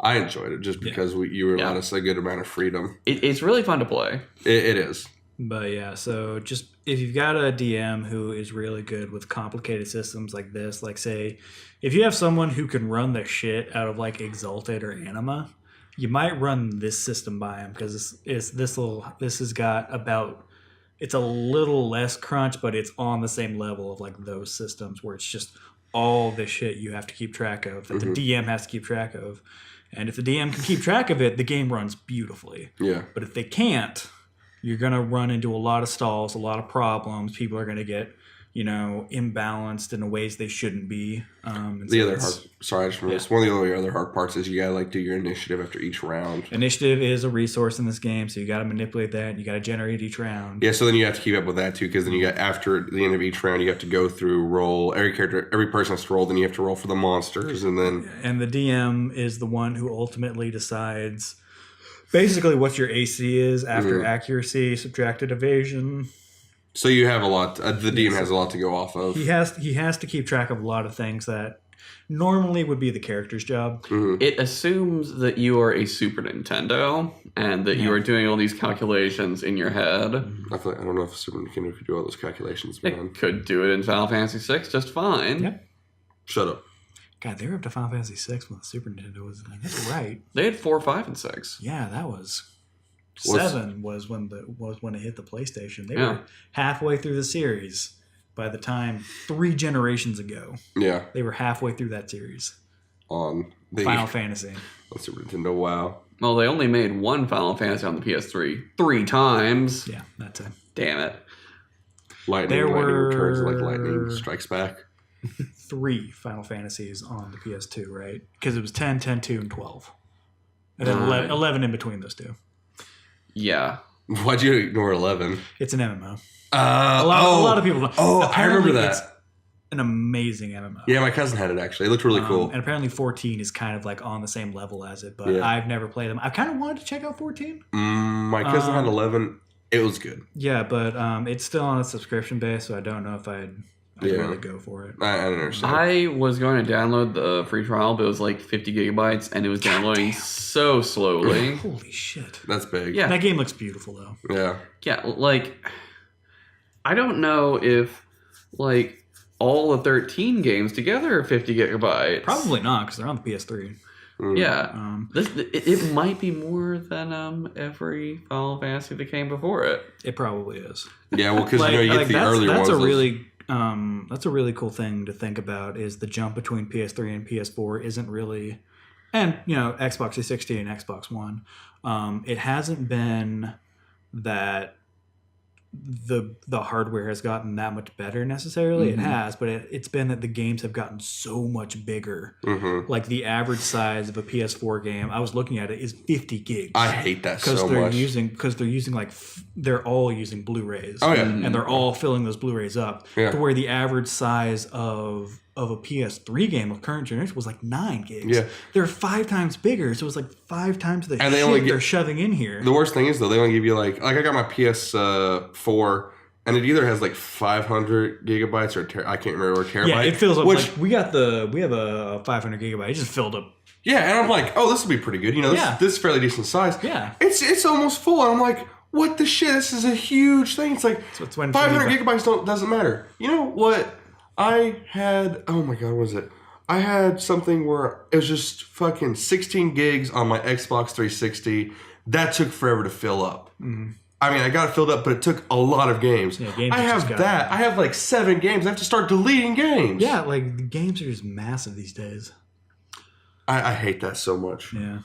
enjoyed it just because you were allowed us a good amount of freedom. It's really fun to play. It is. But yeah, so just if you've got a DM who is really good with complicated systems like this, like say, if you have someone who can run the shit out of like Exalted or Anima, you might run this system by them because this has got about, it's a little less crunch, but it's on the same level of like those systems where it's just all the shit you have to keep track of that the DM has to keep track of. And if the DM can keep track of it, the game runs beautifully. Yeah. But if they can't, you're going to run into a lot of stalls, a lot of problems. People are going to get, imbalanced in ways they shouldn't be. One of the other hard parts is you gotta do your initiative after each round. Initiative is a resource in this game, so you gotta manipulate that. You gotta generate each round. Yeah, so then you have to keep up with that too, because then after the end of each round, you have to go through roll every person has to roll. Then you have to roll for the monsters, and the DM is the one who ultimately decides basically what your AC is after accuracy, subtracted evasion. So you have a lot. The DM has a lot to go off of. He has to keep track of a lot of things that normally would be the character's job. Mm-hmm. It assumes that you are a Super Nintendo and that you are doing all these calculations in your head. I don't know if Super Nintendo could do all those calculations, man. It could do it in Final Fantasy VI just fine. Yep. Shut up. God, they were up to Final Fantasy VI when the Super Nintendo was like, that's right. They had 4, 5, and 6. Yeah, that was... 7 was when it hit the PlayStation. They were halfway through the series by the time 3 generations ago. Yeah, they were halfway through that series on the Final Fantasy on Super Nintendo. Wow. Well, they only made one Final Fantasy on the PS3 3 times. Yeah, that's it. Damn it. Lightning returns like lightning strikes back. 3 Final Fantasies on the PS2, right? Because it was 10, 10, 2, and 12. And then 11 in between those two. Yeah. Why'd you ignore 11? It's an MMO. A lot of people don't. Oh, I remember that. It's an amazing MMO. Yeah, my cousin had it actually. It looked really cool. And apparently 14 is kind of on the same level as it, but I've never played them. I kind of wanted to check out 14. My cousin had 11. It was good. Yeah, but it's still on a subscription base, so I don't know if I'd really go for it. I don't understand. I was going to download the free trial, but it was 50 gigabytes, and it was downloading so slowly. Holy shit. That's big. Yeah. That game looks beautiful, though. Yeah. Yeah, I don't know if, all the 13 games together are 50 gigabytes. Probably not, because they're on the PS3. Yeah. It might be more than every Final Fantasy that came before it. It probably is. Yeah, well, because you get the earlier ones. That's a really cool thing to think about, is the jump between PS3 and PS4 isn't really... And, Xbox 360 and Xbox One. It hasn't been that the hardware has gotten that much better necessarily. It has, but it's been that the games have gotten so much bigger. The average size of a PS4 game, I was looking at it, is 50 gigs. I hate that so much. Because they're using they're all using Blu-rays. Oh yeah, and they're all filling those Blu-rays up. Yeah. To where the average size of a PS3 game of current generation was 9 gigs. Yeah. They're 5 times bigger, so it's 5 times the and they're shoving in here. The worst thing is, though, they only give you I got my PS4, and it either has 500 gigabytes or I can't remember, or terabyte. Yeah, it fills up. We have a 500 gigabyte. It just filled up. Yeah, and I'm like, oh, this will be pretty good. This is fairly decent size. Yeah. It's almost full, and I'm like, what the shit? This is a huge thing. It's 500 gigabytes doesn't matter. You know what? I had, oh my god, what was it? I had something where it was just fucking 16 gigs on my Xbox 360. That took forever to fill up. Mm-hmm. I mean, I got it filled up, but it took a lot of games. Yeah, I have that. I have 7 games. I have to start deleting games. Yeah, the games are just massive these days. I hate that so much. Yeah.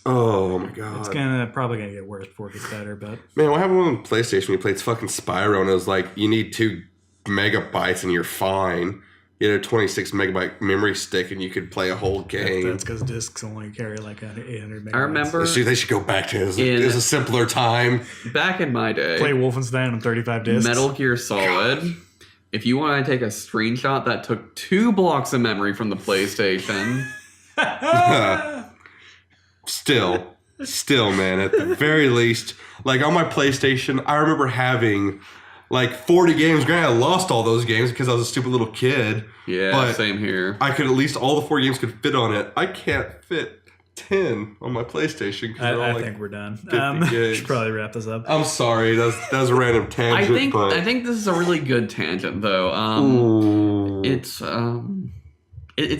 Oh my god. It's probably gonna get worse before it gets better, but... Man, what happened on PlayStation? You played fucking Spyro, and it was you need 2 megabytes and you're fine. You had a 26 megabyte memory stick and you could play a whole game. That's because discs only carry 800 megabytes. I remember... They should go back to it. It was a simpler time. Back in my day... Play Wolfenstein on 35 discs. Metal Gear Solid. God. If you want to take a screenshot, that took 2 blocks of memory from the PlayStation. Still, man, at the very least, on my PlayStation, I remember having 40 games. Granted, I lost all those games because I was a stupid little kid. Yeah, but same here. I could at least, all the 4 games could fit on it. I can't fit 10 on my Playstation. I think we're done. We should probably wrap this up. I'm sorry, that was a random tangent. I think this is a really good tangent, though. It's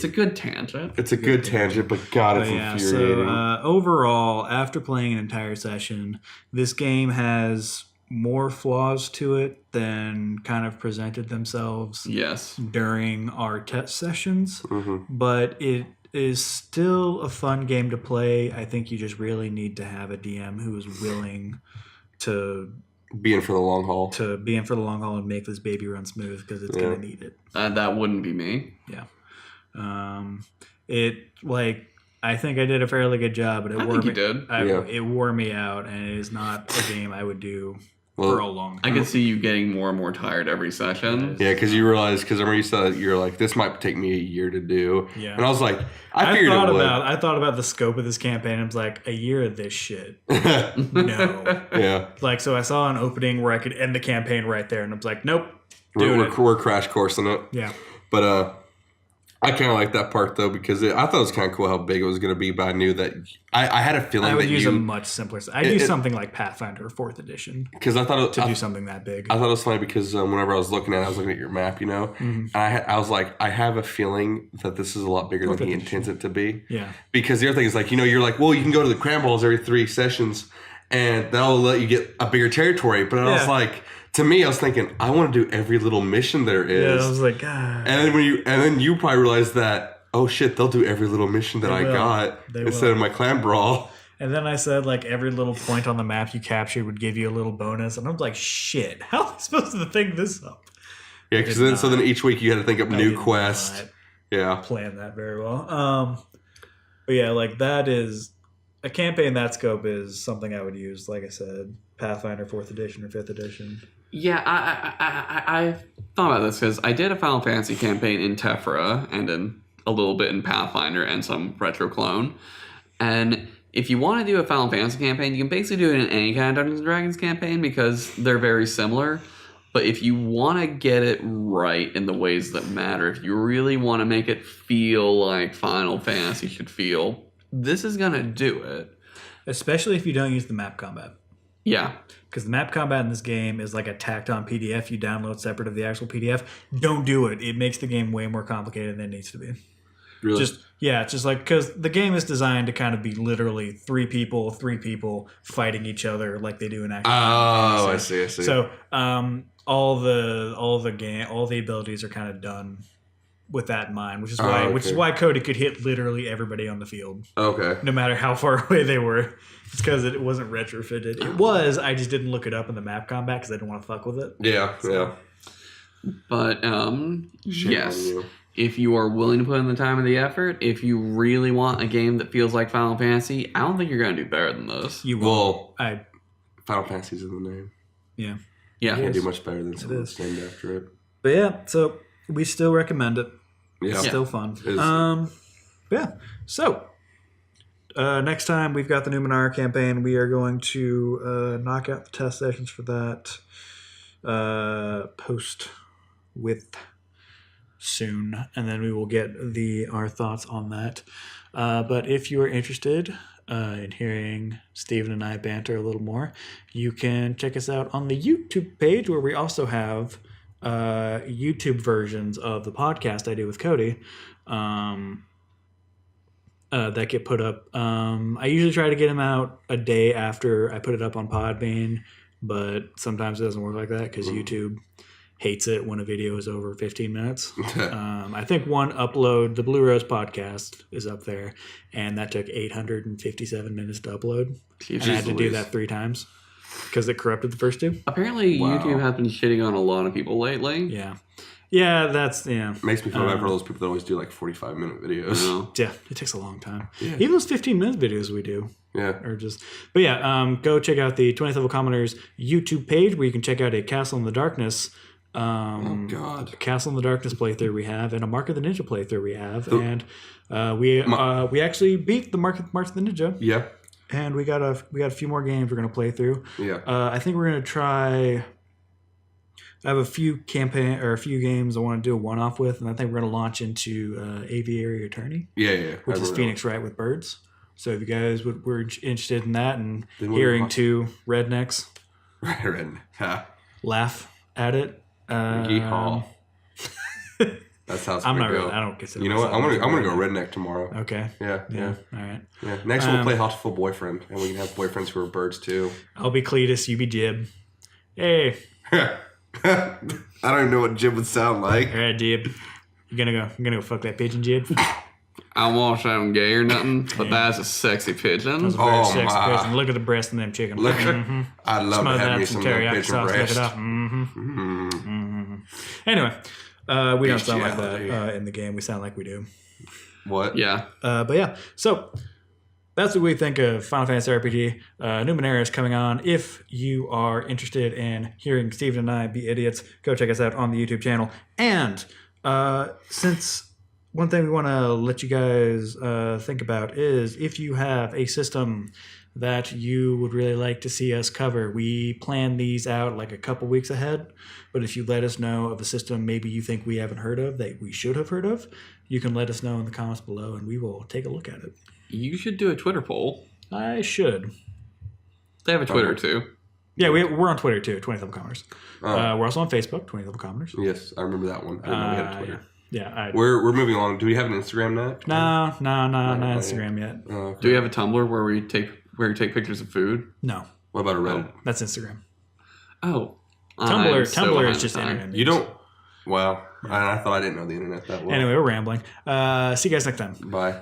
a good tangent. It's a good tangent, but God, it's infuriating. So overall, after playing an entire session, this game has more flaws to it than kind of presented themselves during our test sessions. But it is still a fun game to play. I think you just really need to have a DM who is willing to be in for the long haul. To be in for the long haul and make this baby run smooth because it's going to need it. That wouldn't be me. Yeah. I think I did a fairly good job, but it wore me out, and it is not a game I would do for a long time. I can see you getting more and more tired every session. Yeah, because you realize, because I remember you said you're like, this might take me a year to do. Yeah. And I was like, I thought about the scope of this campaign. And I was like, a year of this shit. No. Yeah. Like, so I saw an opening where I could end the campaign right there, and I was like, nope. We're crash coursing it. Yeah. But I kind of like that part though, because I thought it was kind of cool how big it was going to be, but I knew that I had a feeling I would that use a much simpler. I'd use something like Pathfinder 4th edition because I thought to do something that big. I thought it was funny because whenever I was looking at it, I was looking at your map, and I was like, I have a feeling that this is a lot bigger than he intends it to be. Yeah. Because the other thing is like, you're like, well, you can go to the cram balls every 3 sessions, and that'll let you get a bigger territory. But I was like. To me, I was thinking, I want to do every little mission there is. Yeah, I was like, ah. And then you probably realized that, oh shit, they'll do every little mission that I got instead of my clan brawl. And then I said, like, every little point on the map you captured would give you a little bonus. And I was like, shit, how am I supposed to think this up? Yeah, because then each week you had to think up new quests. Yeah. Plan that very well. But yeah, like, that is a campaign that scope is something I would use, like I said, Pathfinder 4th edition or 5th edition. Yeah, I thought about this because I did a Final Fantasy campaign in Tephra and in a little bit in Pathfinder and some retro clone. And if you want to do a Final Fantasy campaign, you can basically do it in any kind of Dungeons & Dragons campaign because they're very similar. But if you want to get it right in the ways that matter, if you really want to make it feel like Final Fantasy should feel, this is going to do it. Especially if you don't use the map combat. Yeah. Because the map combat in this game is like a tacked on PDF you download separate of the actual PDF. Don't do it. It makes the game way more complicated than it needs to be. Really? It's just like, because the game is designed to kind of be literally three people fighting each other like they do in actual Oh, I see. So all the abilities are kind of done with that in mind, which is why Cody could hit literally everybody on the field. Okay. No matter how far away they were. It's because it wasn't retrofitted. It was, I just didn't look it up in the map combat because I didn't want to fuck with it. Yeah. But yes, if you are willing to put in the time and the effort, if you really want a game that feels like Final Fantasy, I don't think you're going to do better than this. You will. Final Fantasy's in the name. Yeah. You can't do much better than something that's named after it. But yeah, so we still recommend it. Yeah. It's still fun. Yeah. So next time we've got the Numenera campaign, we are going to knock out the test sessions for that post with soon, and then we will get our thoughts on that. But if you are interested in hearing Stephen and I banter a little more, you can check us out on the YouTube page, where we also have YouTube versions of the podcast I do with Cody that get put up. I usually try to get them out a day after I put it up on Podbean, but sometimes it doesn't work like that because YouTube hates it when a video is over 15 minutes. I think one upload, the Blue Rose podcast, is up there, and that took 857 minutes to upload. And I had to do that 3 times because it corrupted the first 2. Apparently, YouTube has been shitting on a lot of people lately. Yeah, that's, Makes me feel bad for those people that always do like 45-minute videos. Yeah, it takes a long time. Yeah. Even those 15-minute videos we do. Yeah. But yeah, go check out the 20th Level Commoners YouTube page, where you can check out a Castle in the Darkness Castle in the Darkness playthrough we have, and a Mark of the Ninja playthrough we have. And we actually beat the Mark of the Ninja. Yeah. And we got a few more games we're going to play through. Yeah. I think we're going to try. I have a few games I want to do a one-off with, and I think we're going to launch into Aviary Attorney. Yeah. Which is Phoenix Wright with birds. So if you guys were interested in that and hearing 2 rednecks laugh at it. Yeehaw. That's how it's I'm gonna not go. really, I don't consider. You know what? I'm gonna go redneck tomorrow. Okay. Yeah. All right. Yeah. Next we'll play Hospital Boyfriend, and we can have boyfriends who are birds too. I'll be Cletus. You be Jib. Hey. I don't even know what Jib would sound like. All right, Jib. You gonna go fuck that pigeon, Jib? I won't say I'm gay or nothing, but that's a sexy pigeon. That's a very Oh, sexy my. pigeon. Look at the breast in them chicken. Look, I'd love Smother to have that me some some of that teriyaki pigeon sauce. Lick breast. it up. Anyway, we don't sound like that in the game. We sound like we do. What? Yeah. But yeah, so that's what we think of Final Fantasy RPG. Numenera is coming on. If you are interested in hearing Stephen and I be idiots, go check us out on the YouTube channel. And since one thing we want to let you guys think about is if you have a system that you would really like to see us cover, we plan these out like a couple weeks ahead. But if you let us know of a system maybe you think we haven't heard of that we should have heard of, you can let us know in the comments below and we will take a look at it. You should do a Twitter poll. I should. They have a Twitter too. Yeah, we're on Twitter too, 20th Level Commoners. We're also on Facebook, 20th Level Commoners. Yes, I remember that one. I didn't know we had a Twitter. Yeah. We're moving along. Do we have an Instagram now? No, not Instagram yet. Okay. Do we have a Tumblr where we take pictures of food? No. What about a Reddit? That's Instagram. Oh. Tumblr is just internet. You don't... Well, I thought I didn't know the internet that well. Anyway, we're rambling. See you guys next time. Bye.